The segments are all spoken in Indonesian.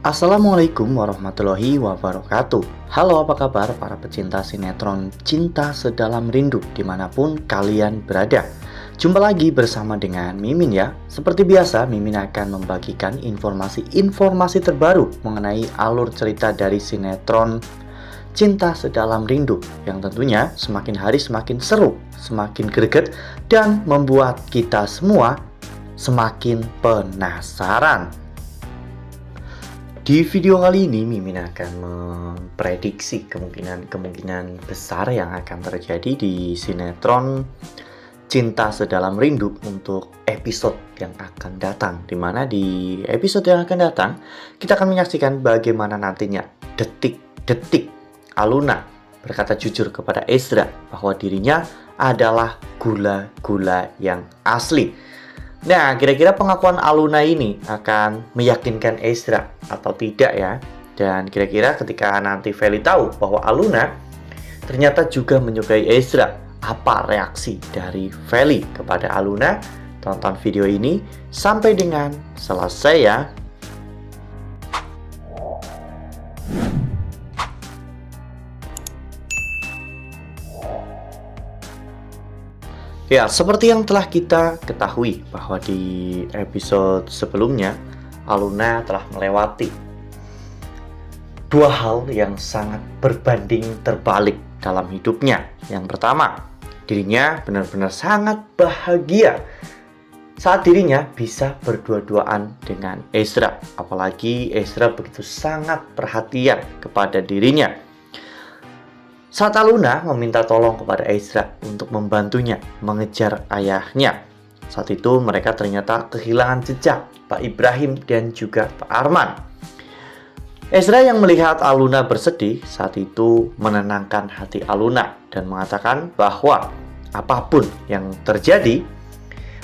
Assalamualaikum warahmatullahi wabarakatuh. Halo, apa kabar para pecinta sinetron Cinta Sedalam Rindu dimanapun kalian berada. Jumpa lagi bersama dengan Mimin ya. Seperti biasa, Mimin akan membagikan informasi-informasi terbaru mengenai alur cerita dari sinetron Cinta Sedalam Rindu yang tentunya semakin hari semakin seru, semakin greget, dan membuat kita semua semakin penasaran. Di video kali ini, Mimin akan memprediksi kemungkinan besar yang akan terjadi di sinetron Cinta Sedalam Rindu untuk episode yang akan datang. Dimana di episode yang akan datang, kita akan menyaksikan bagaimana nantinya detik-detik Aluna berkata jujur kepada Ezra bahwa dirinya adalah gula-gula yang asli. Nah, kira-kira pengakuan Aluna ini akan meyakinkan Ezra atau tidak ya? Dan kira-kira ketika nanti Feli tahu bahwa Aluna ternyata juga menyukai Ezra, apa reaksi dari Feli kepada Aluna? Tonton video ini sampai dengan selesai ya. Ya, seperti yang telah kita ketahui bahwa di episode sebelumnya Aluna telah melewati dua hal yang sangat berbanding terbalik dalam hidupnya. Yang pertama, dirinya benar-benar sangat bahagia saat dirinya bisa berdua-duaan dengan Ezra. Apalagi Ezra begitu sangat perhatian kepada dirinya. Saat Aluna meminta tolong kepada Ezra untuk membantunya mengejar ayahnya. Saat itu mereka ternyata kehilangan jejak Pak Ibrahim dan juga Pak Arman. Ezra yang melihat Aluna bersedih saat itu menenangkan hati Aluna dan mengatakan bahwa apapun yang terjadi,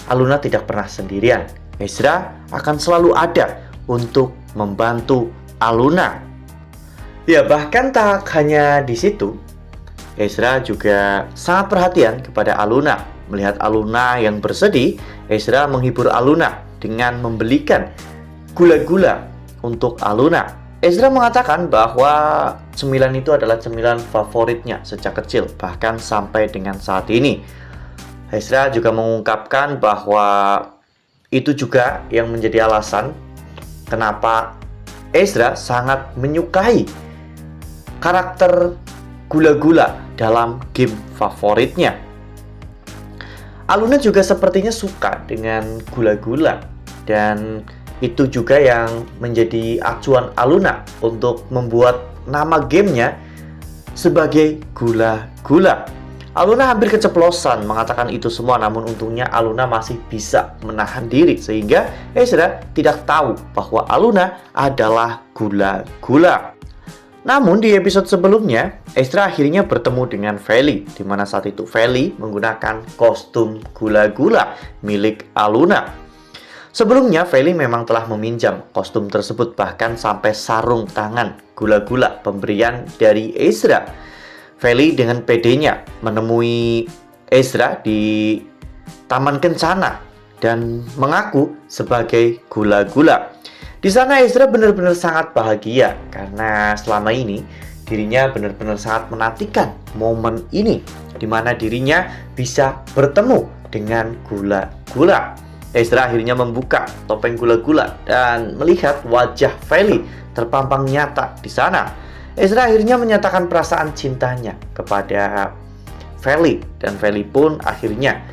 Aluna tidak pernah sendirian. Ezra akan selalu ada untuk membantu Aluna. Ya, bahkan tak hanya di situ, Ezra juga sangat perhatian kepada Aluna. Melihat Aluna yang bersedih, Ezra menghibur Aluna dengan membelikan gula-gula untuk Aluna. Ezra mengatakan bahwa cemilan itu adalah cemilan favoritnya sejak kecil, bahkan sampai dengan saat ini. Ezra juga mengungkapkan bahwa itu juga yang menjadi alasan kenapa Ezra sangat menyukai karakter gula-gula dalam game favoritnya. Aluna juga sepertinya suka dengan gula-gula, dan itu juga yang menjadi acuan Aluna untuk membuat nama gamenya sebagai gula-gula. Aluna hampir keceplosan mengatakan itu semua, namun untungnya Aluna masih bisa menahan diri sehingga Ezra tidak tahu bahwa Aluna adalah gula-gula. Namun di episode sebelumnya, Ezra akhirnya bertemu dengan Feli, di mana saat itu Feli menggunakan kostum gula-gula milik Aluna. Sebelumnya Feli memang telah meminjam kostum tersebut, bahkan sampai sarung tangan gula-gula pemberian dari Ezra. Feli dengan pedenya menemui Ezra di Taman Kencana dan mengaku sebagai gula-gula. Di sana Ezra benar-benar sangat bahagia karena selama ini dirinya benar-benar sangat menantikan momen ini, di mana dirinya bisa bertemu dengan gula-gula. Ezra akhirnya membuka topeng gula-gula dan melihat wajah Feli terpampang nyata di sana. Ezra akhirnya menyatakan perasaan cintanya kepada Feli, dan Feli pun akhirnya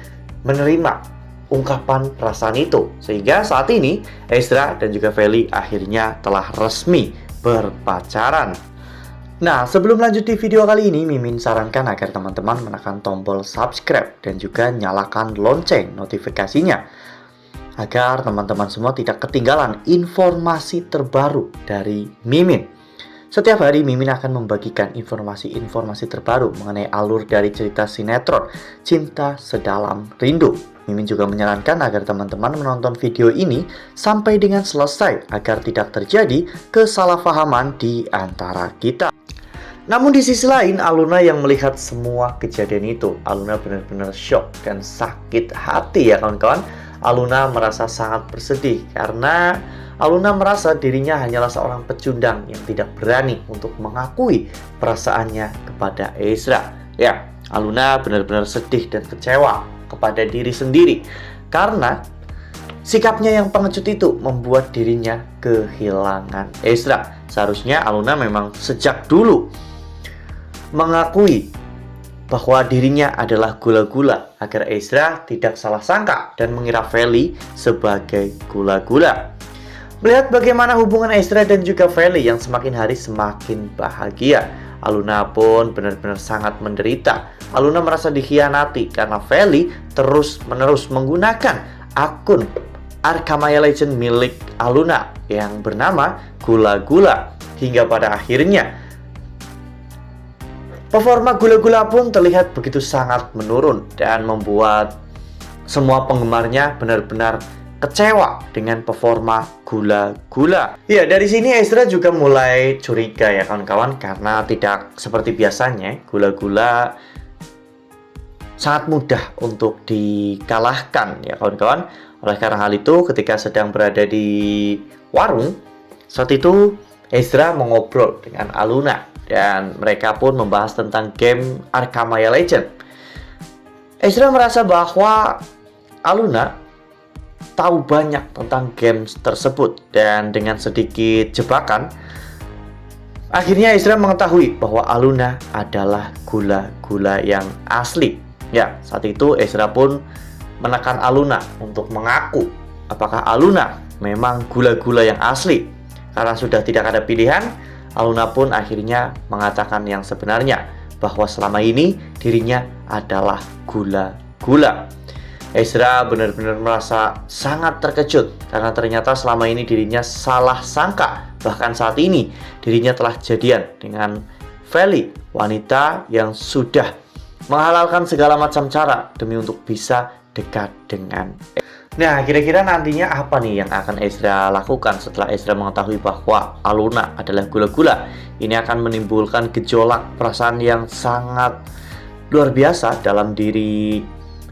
menerima ungkapan perasaan itu, sehingga saat ini Ezra dan juga Feli akhirnya telah resmi berpacaran. Nah, sebelum lanjut di video kali ini, Mimin sarankan agar teman-teman menekan tombol subscribe dan juga nyalakan lonceng notifikasinya agar teman-teman semua tidak ketinggalan informasi terbaru dari Mimin. Setiap hari Mimin akan membagikan informasi-informasi terbaru mengenai alur dari cerita sinetron Cinta Sedalam Rindu. Mimin juga menyarankan agar teman-teman menonton video ini sampai dengan selesai agar tidak terjadi kesalahpahaman di antara kita. Namun di sisi lain, Aluna yang melihat semua kejadian itu, Aluna benar-benar shock dan sakit hati ya kawan-kawan. Aluna merasa sangat bersedih karena Aluna merasa dirinya hanyalah seorang pecundang yang tidak berani untuk mengakui perasaannya kepada Ezra. Ya, Aluna benar-benar sedih dan kecewa kepada diri sendiri karena sikapnya yang pengecut itu membuat dirinya kehilangan Ezra. Seharusnya Aluna memang sejak dulu mengakui bahwa dirinya adalah gula-gula agar Ezra tidak salah sangka dan mengira Feli sebagai gula-gula. Melihat bagaimana hubungan Ezra dan juga Feli yang semakin hari semakin bahagia, Aluna pun benar-benar sangat menderita. Aluna merasa dikhianati karena Feli terus-menerus menggunakan akun Arkham Legend milik Aluna yang bernama Gula-Gula. Hingga pada akhirnya performa Gula-Gula pun terlihat begitu sangat menurun dan membuat semua penggemarnya benar-benar kecewa dengan performa Gula-Gula. Ya, dari sini Ezra juga mulai curiga ya kawan-kawan, karena tidak seperti biasanya Gula-Gula sangat mudah untuk dikalahkan ya kawan-kawan. Oleh karena hal itu, ketika sedang berada di warung, saat itu Ezra mengobrol dengan Aluna dan mereka pun membahas tentang game Arkham Legend. Ezra merasa bahwa Aluna tahu banyak tentang games tersebut dan dengan sedikit jebakan, akhirnya Ezra mengetahui bahwa Aluna adalah gula-gula yang asli. Ya, saat itu Ezra pun menekan Aluna untuk mengaku apakah Aluna memang gula-gula yang asli. Karena sudah tidak ada pilihan, Aluna pun akhirnya mengatakan yang sebenarnya, bahwa selama ini dirinya adalah gula-gula. Ezra benar-benar merasa sangat terkejut karena ternyata selama ini dirinya salah sangka. Bahkan saat ini dirinya telah jadian dengan Feli, wanita yang sudah menghalalkan segala macam cara demi untuk bisa dekat dengan. Nah, kira-kira nantinya apa nih yang akan Ezra lakukan setelah Ezra mengetahui bahwa Aluna adalah gula-gula? Ini akan menimbulkan gejolak perasaan yang sangat luar biasa dalam diri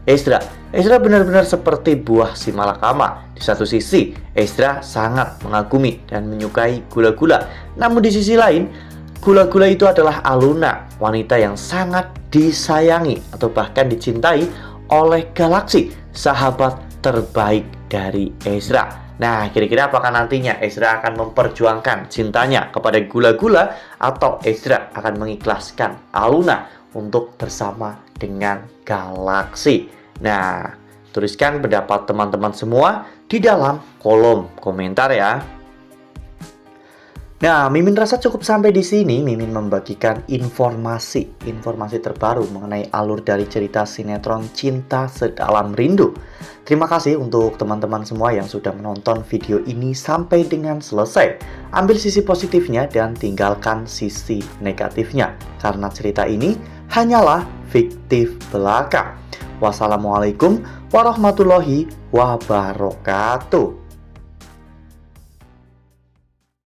Ezra. Ezra benar-benar seperti buah si malakama. Di satu sisi, Ezra sangat mengagumi dan menyukai gula-gula. Namun di sisi lain, gula-gula itu adalah Aluna, wanita yang sangat disayangi atau bahkan dicintai oleh Galaksi, sahabat terbaik dari Ezra. Nah, kira-kira apakah nantinya Ezra akan memperjuangkan cintanya kepada gula-gula atau Ezra akan mengikhlaskan Aluna untuk bersama dengan Galaksi? Nah, tuliskan pendapat teman-teman semua di dalam kolom komentar ya. Nah, Mimin rasa cukup sampai di sini. Mimin membagikan informasi terbaru mengenai alur dari cerita sinetron Cinta Sedalam Rindu. Terima kasih untuk teman-teman semua yang sudah menonton video ini sampai dengan selesai. Ambil sisi positifnya dan tinggalkan sisi negatifnya, karena cerita ini hanyalah fiktif belaka. Wassalamualaikum warahmatullahi wabarakatuh.